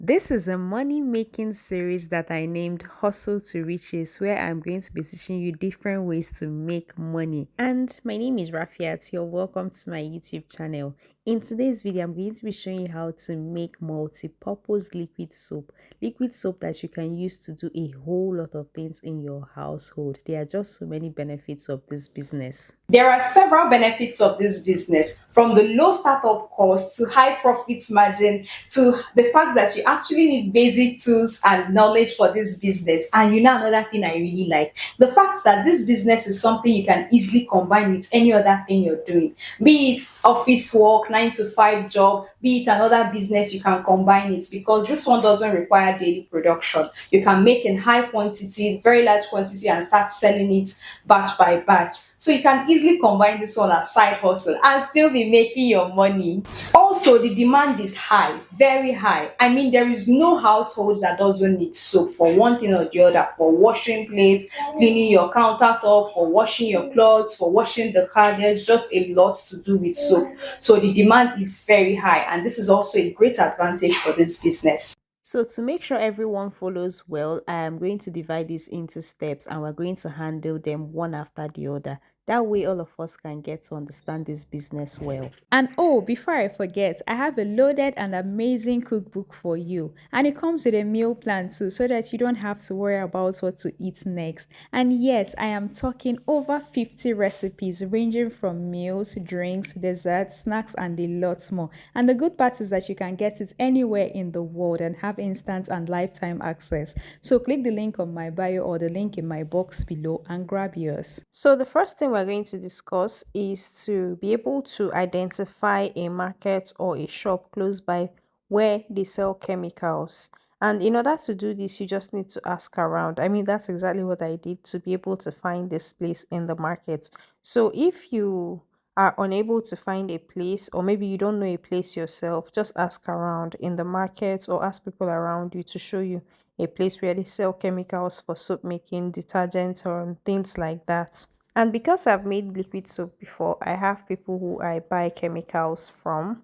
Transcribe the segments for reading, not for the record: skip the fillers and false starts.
This is a money making series that I named Hustle to Riches, where I'm going to be teaching you different ways to make money. And my name is Rafiat. You're welcome to my YouTube channel. In today's video, I'm going to be showing you how to make multi-purpose liquid soap that you can use to do a whole lot of things in your household. There are just so many benefits of this business. There are several benefits of this business, from the low startup cost to high profit margin to the fact that you actually need basic tools and knowledge for this business. And you know, another thing I really like, the fact that this business is something you can easily combine with any other thing you're doing, be it office work, 9 to 5 job, be it another business, you can combine it because this one doesn't require daily production. You can make in high quantity, very large quantity, and start selling it batch by batch. So you can easily combine this one as side hustle and still be making your money. Also, the demand is high, very high. I mean, there is no household that doesn't need soap for one thing or the other, for washing plates, cleaning your countertop, for washing your clothes, for washing the car. There's just a lot to do with soap. So the demand is very high, and this is also a great advantage for this business. So to make sure everyone follows well, I am going to divide this into steps and we're going to handle them one after the other. That way all of us can get to understand this business well. And oh, before I forget, I have a loaded and amazing cookbook for you. And it comes with a meal plan too, so that you don't have to worry about what to eat next. And yes, I am talking over 50 recipes ranging from meals, drinks, desserts, snacks, and a lot more. And the good part is that you can get it anywhere in the world and have instant and lifetime access. So click the link on my bio or the link in my box below and grab yours. So the first thing we're going to discuss is to be able to identify a market or a shop close by where they sell chemicals. And in order to do this, you just need to ask around. I mean, that's exactly what I did to be able to find this place in the market. So if you are unable to find a place, or maybe you don't know a place yourself, just ask around in the market or ask people around you to show you a place where they sell chemicals for soap making, detergent, or things like that. And because I've made liquid soap before, I have people who I buy chemicals from.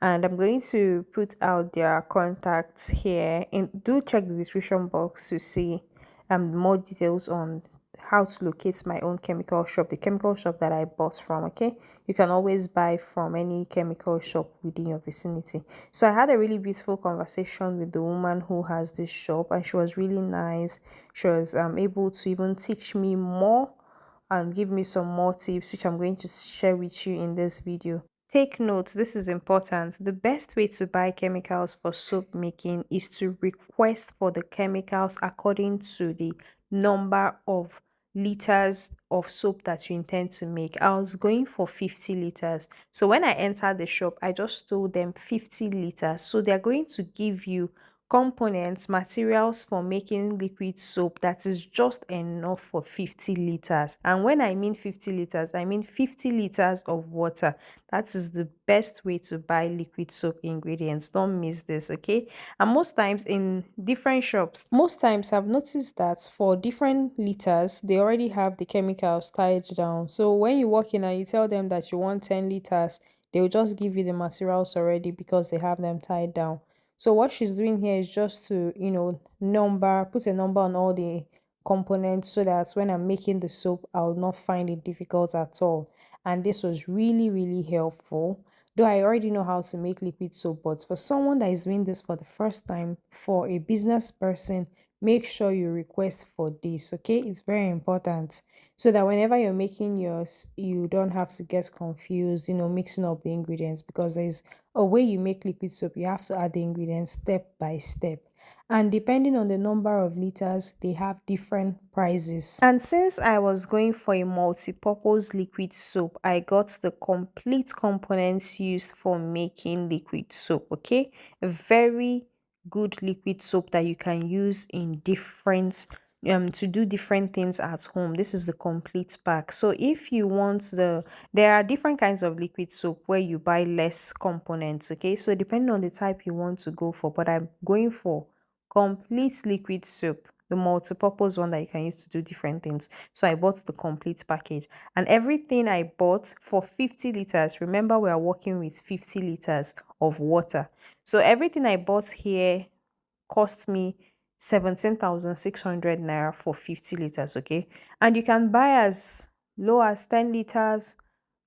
And I'm going to put out their contacts here. And do check the description box to see more details on how to locate my own chemical shop, the chemical shop that I bought from. Okay, you can always buy from any chemical shop within your vicinity. So I had a really beautiful conversation with the woman who has this shop, and she was really nice. She was able to even teach me more and give me some more tips, which I'm going to share with you in this video. Take notes, this is important. The best way to buy chemicals for soap making is to request for the chemicals according to the number of liters of soap that you intend to make. I was going for 50 liters. So when I entered the shop, I just told them 50 liters. So they're going to give you components, materials for making liquid soap that is just enough for 50 liters. And when I mean 50 liters, I mean 50 liters of water. That is the best way to buy liquid soap ingredients. Don't miss this, okay? And most times in different shops, most times I've noticed that for different liters, they already have the chemicals tied down. So when you walk in and you tell them that you want 10 liters, they will just give you the materials already because they have them tied down. So what she's doing here is just to, put a number on all the components so that when I'm making the soap, I'll not find it difficult at all. And this was really, really helpful. Though I already know how to make liquid soap, but for someone that is doing this for the first time, for a business person, make sure you request for this, okay? It's very important so that whenever you're making yours, you don't have to get confused, mixing up the ingredients because there's a way you make liquid soap, you have to add the ingredients step by step. And depending on the number of liters, they have different prices. And since I was going for a multi-purpose liquid soap, I got the complete components used for making liquid soap, okay? A very good liquid soap that you can use in different to do different things at home. This is the complete pack. So if you want there are different kinds of liquid soap where you buy less components, okay? So depending on the type you want to go for, but I'm going for complete liquid soap, the multi-purpose one that you can use to do different things. So I bought the complete package, and everything I bought for 50 liters. Remember, we are working with 50 liters of water. So everything I bought here cost me 17,600 naira for 50 liters, okay? And you can buy as low as 10 liters,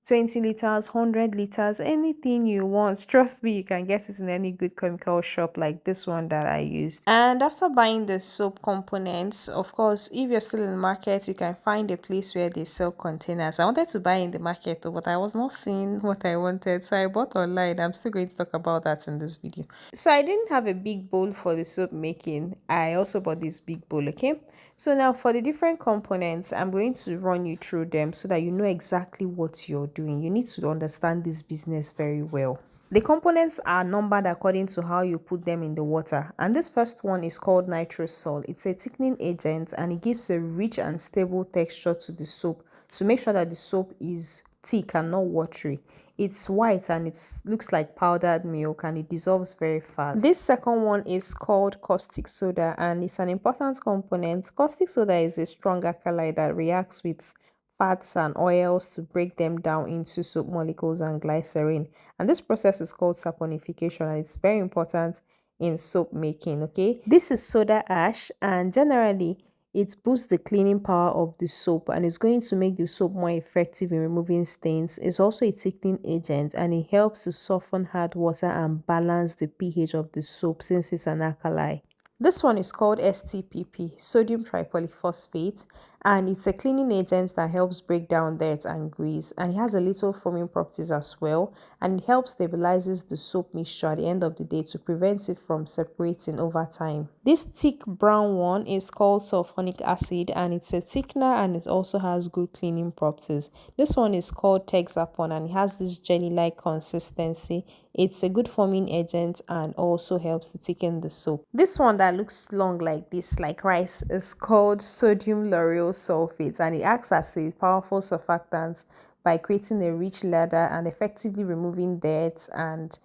20 liters, 100 liters, anything you want. Trust me, you can get it in any good chemical shop like this one that I used. And after buying the soap components, of course, if you're still in the market, you can find a place where they sell containers. I wanted to buy in the market, though, but I was not seeing what I wanted, so I bought online. I'm still going to talk about that in this video. So I didn't have a big bowl for the soap making. I also bought this big bowl, okay? So now for the different components, I'm going to run you through them so that you know exactly what you're doing. You need to understand this business very well. The components are numbered according to how you put them in the water. And this first one is called nitrous salt. It's a thickening agent and it gives a rich and stable texture to the soap to make sure that the soap is thick and not watery. It's white and it looks like powdered milk and it dissolves very fast. This second one is called caustic soda and it's an important component. Caustic soda is a strong alkali that reacts with fats and oils to break them down into soap molecules and glycerin. And this process is called saponification and it's very important in soap making, okay? This is soda ash and generally it boosts the cleaning power of the soap and is going to make the soap more effective in removing stains. It's also a thickening agent and it helps to soften hard water and balance the pH of the soap since it's an alkali. This one is called STPP, sodium tripolyphosphate, and it's a cleaning agent that helps break down dirt and grease, and it has a little foaming properties as well, and it helps stabilizes the soap mixture at the end of the day to prevent it from separating over time. This thick brown one is called sulfonic acid, and it's a thickener and it also has good cleaning properties. This one is called Texapon, and it has this jelly-like consistency. It's a good foaming agent and also helps to thicken the soap. This one that looks long like this, like rice, is called sodium lauryl sulfate and it acts as a powerful surfactant by creating a rich lather and effectively removing dirt and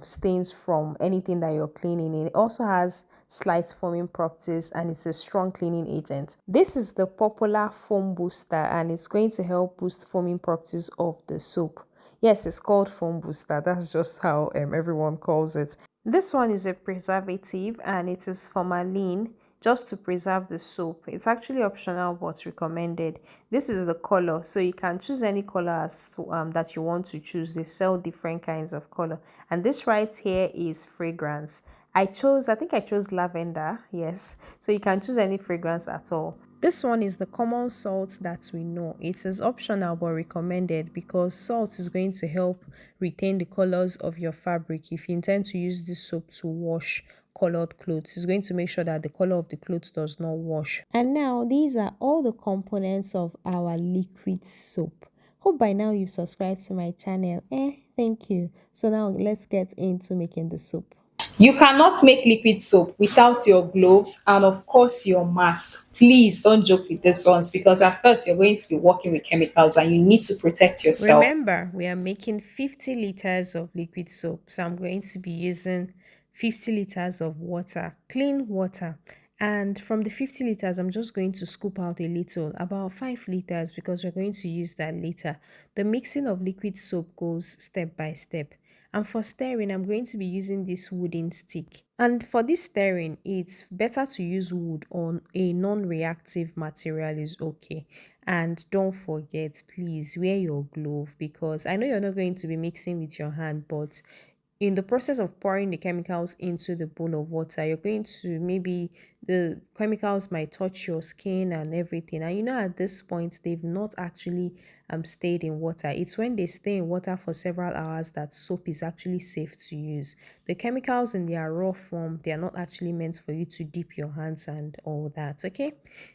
stains from anything that you're cleaning. It also has slight foaming properties and it's a strong cleaning agent. This is the popular foam booster and it's going to help boost foaming properties of the soap. Yes, it's called foam booster. That's just how everyone calls it. This one is a preservative and it is formalin just to preserve the soap. It's actually optional but recommended. This is the color, so you can choose any color that you want to choose. They sell different kinds of color. And this right here is fragrance. I think I chose lavender, yes. So you can choose any fragrance at all. This one is the common salt that we know. It is optional but recommended because salt is going to help retain the colors of your fabric. If you intend to use this soap to wash colored clothes, it's going to make sure that the color of the clothes does not wash. And now these are all the components of our liquid soap. Hope by now you've subscribed to my channel. Thank you. So now let's get into making the soap. You cannot make liquid soap without your gloves and of course your mask. Please don't joke with these ones because at first you're going to be working with chemicals and you need to protect yourself. Remember, we are making 50 liters of liquid soap. So I'm going to be using 50 liters of water, clean water. And from the 50 liters, I'm just going to scoop out a little, about 5 liters, because we're going to use that later. The mixing of liquid soap goes step by step. And for stirring, I'm going to be using this wooden stick. And for this stirring, it's better to use wood on a non-reactive material is okay. And don't forget, please wear your glove because I know you're not going to be mixing with your hand, but in the process of pouring the chemicals into the bowl of water, you're going to maybe the chemicals might touch your skin and everything. And you know, at this point, they've not actually stayed in water. It's when they stay in water for several hours that soap is actually safe to use. The chemicals in their raw form, they are not actually meant for you to dip your hands and all that. Okay,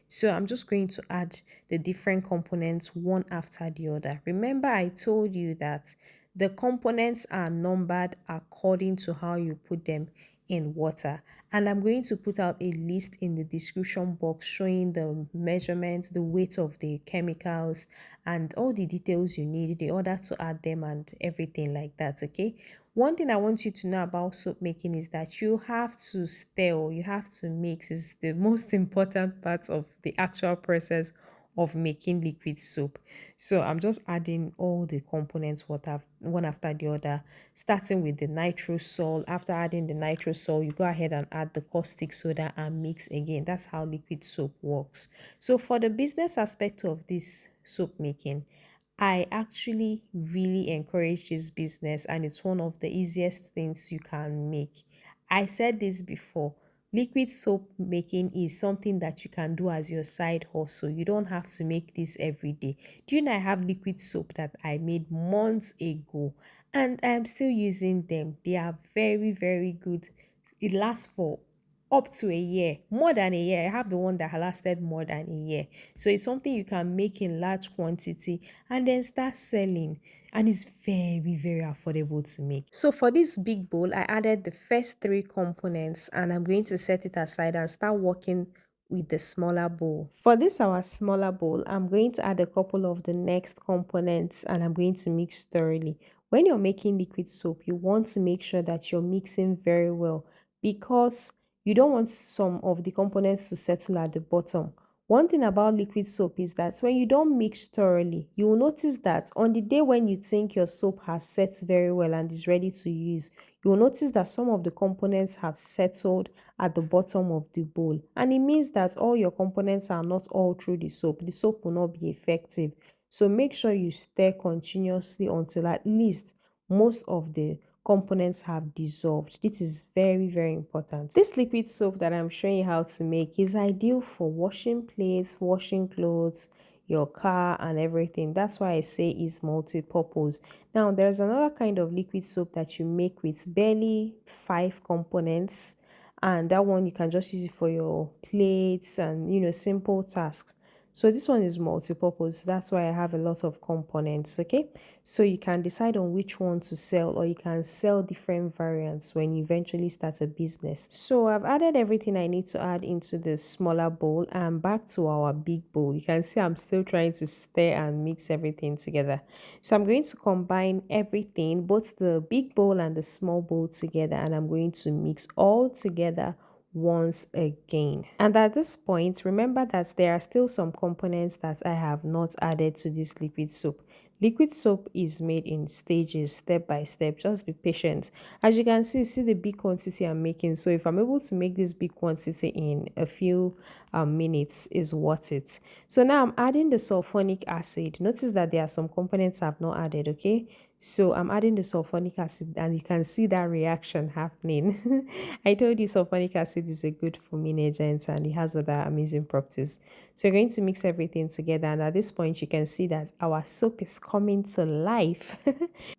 so I'm just going to add the different components one after the other. Remember, I told you that the components are numbered according to how you put them in water. And I'm going to put out a list in the description box showing the measurements, the weight of the chemicals, and all the details you need, the order to add them and everything like that, okay? One thing I want you to know about soap making is that you have to stir, you have to mix. It's the most important part of the actual process of making liquid soap. So I'm just adding all the components one after the other, starting with the nitrosol. After adding the nitrosol, you go ahead and add the caustic soda and mix again. That's how liquid soap works. So for the business aspect of this soap making, I actually really encourage this business, and it's one of the easiest things you can make. I said this before. Liquid soap making is something that you can do as your side hustle. You don't have to make this every day. Do you know I have liquid soap that I made months ago and I am still using them? They are very, very good. It lasts for up to a year, more than a year. I have the one that lasted more than a year. So it's something you can make in large quantity and then start selling. And it's very, very affordable to make. So for this big bowl, I added the first three components and I'm going to set it aside and start working with the smaller bowl. For this our smaller bowl, I'm going to add a couple of the next components and I'm going to mix thoroughly. When you're making liquid soap, you want to make sure that you're mixing very well because you don't want some of the components to settle at the bottom. One thing about liquid soap is that when you don't mix thoroughly, you will notice that on the day when you think your soap has set very well and is ready to use, you will notice that some of the components have settled at the bottom of the bowl. And it means that all your components are not all through the soap. The soap will not be effective. So make sure you stir continuously until at least most of the components have dissolved. This is very, very important. This liquid soap that I'm showing you how to make is ideal for washing plates, washing clothes, your car and everything. That's why I say it's multi-purpose. Now there's another kind of liquid soap that you make with barely 5 components, and that one you can just use it for your plates and simple tasks. So this one is multi-purpose. That's why I have a lot of components, okay? So you can decide on which one to sell, or you can sell different variants when you eventually start a business. So I've added everything I need to add into the smaller bowl and back to our big bowl. You can see I'm still trying to stir and mix everything together. So I'm going to combine everything, both the big bowl and the small bowl together, and I'm going to mix all together once again. And at this point, remember that there are still some components that I have not added to this liquid soap. Liquid soap is made in stages, step by step. Just be patient. As you can see the big quantity I'm making. So if I'm able to make this big quantity in a few minutes, is worth it. So now I'm adding the sulfonic acid. Notice that there are some components I've not added, okay? So I'm adding the sulfonic acid and you can see that reaction happening. I told you sulfonic acid is a good foaming agent and it has other amazing properties. So you're going to mix everything together, and at this point you can see that our soap is coming to life.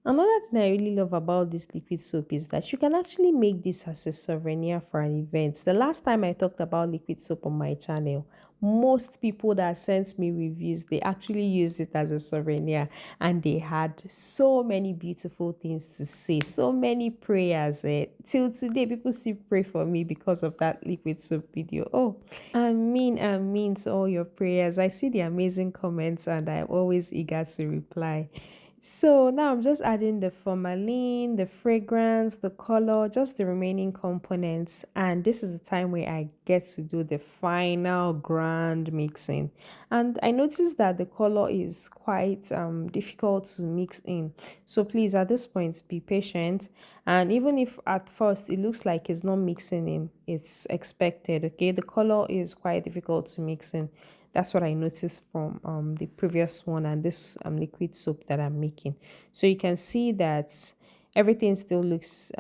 Another thing I really love about this liquid soap is that you can actually make this as a souvenir for an event. The last time I talked about liquid soap on my channel, most people that sent me reviews, they actually used it as a souvenir and they had so many beautiful things to say, so many prayers. Till today, people still pray for me because of that liquid soap video. Oh, I mean to all your prayers. I see the amazing comments and I'm always eager to reply. So now I'm just adding the formalin, the fragrance, the color, just the remaining components. And this is the time where I get to do the final grand mixing. And I noticed that the color is quite difficult to mix in. So please, at this point, be patient. And even if at first it looks like it's not mixing in, it's expected, okay? The color is quite difficult to mix in. That's what I noticed from the previous one and this liquid soap that I'm making. So you can see that everything still looks,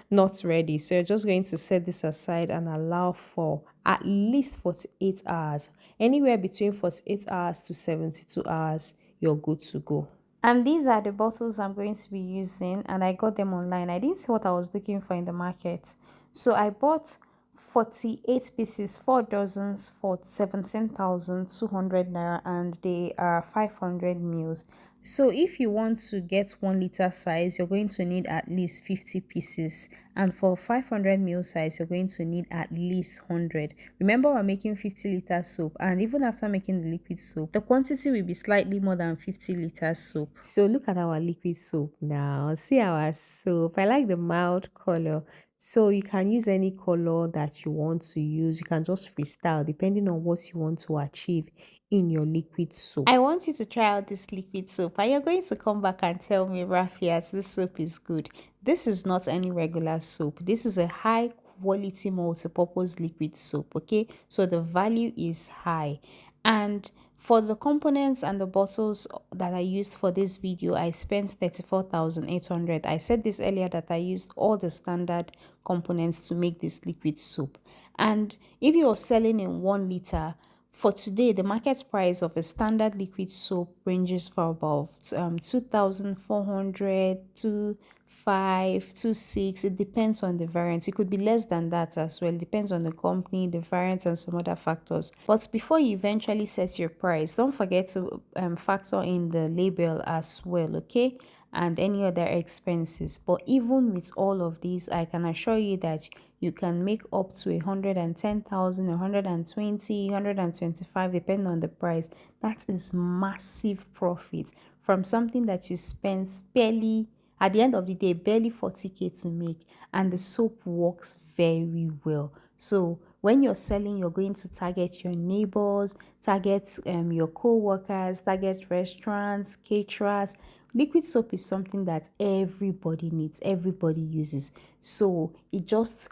not ready. So you're just going to set this aside and allow for at least 48 hours. Anywhere between 48 hours to 72 hours, you're good to go. And these are the bottles I'm going to be using, and I got them online. I didn't see what I was looking for in the market. So I bought 48 pieces, 4 dozens for 17,200 naira, and they are 500 mils. So if you want to get 1 liter size, you're going to need at least 50 pieces, and for 500 ml size, you're going to need at least 100. Remember, we're making 50-liter soap, and even after making the liquid soap, the quantity will be slightly more than 50-liter soap. So look at our liquid soap now. See our soap. I like the mild color. So you can use any color that you want to use. You can just freestyle depending on what you want to achieve in your liquid soap. I want you to try out this liquid soap and you're going to come back and tell me, Rafias, this soap is good. This is not any regular soap. This is a high quality multi-purpose liquid soap, okay? So the value is high. And for the components and the bottles that I used for this video, I spent 34,800. I said this earlier that I used all the standard components to make this liquid soap. And if you're selling in 1 liter, for today, the market price of a standard liquid soap ranges for about 2,400 to 5 to 6. It depends on the variant. It could be less than that as well. It depends on the company, the variant, and some other factors. But before you eventually set your price, don't forget to factor in the label as well, okay? And any other expenses. But even with all of these, I can assure you that you can make up to 110,000, 120, 125, depending on the price. That is massive profit from something that you spend barely, at the end of the day, barely 40K to make, and the soap works very well. So when you're selling, you're going to target your neighbors, target your co-workers, target restaurants, caterers. Liquid soap is something that everybody needs, everybody uses. So you just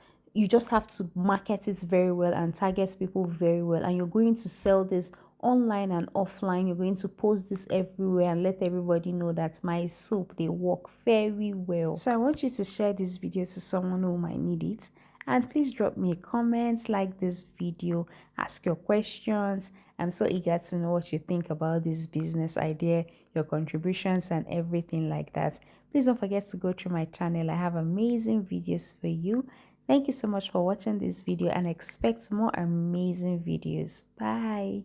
have to market it very well and target people very well. And you're going to sell this online and offline. You're going to post this everywhere and let everybody know that my soap, they work very well. So I want you to share this video to someone who might need it. And please drop me a comment, like this video, ask your questions. I'm so eager to know what you think about this business idea, your contributions, and everything like that. Please don't forget to go through my channel. I have amazing videos for you. Thank you so much for watching this video and expect more amazing videos. Bye.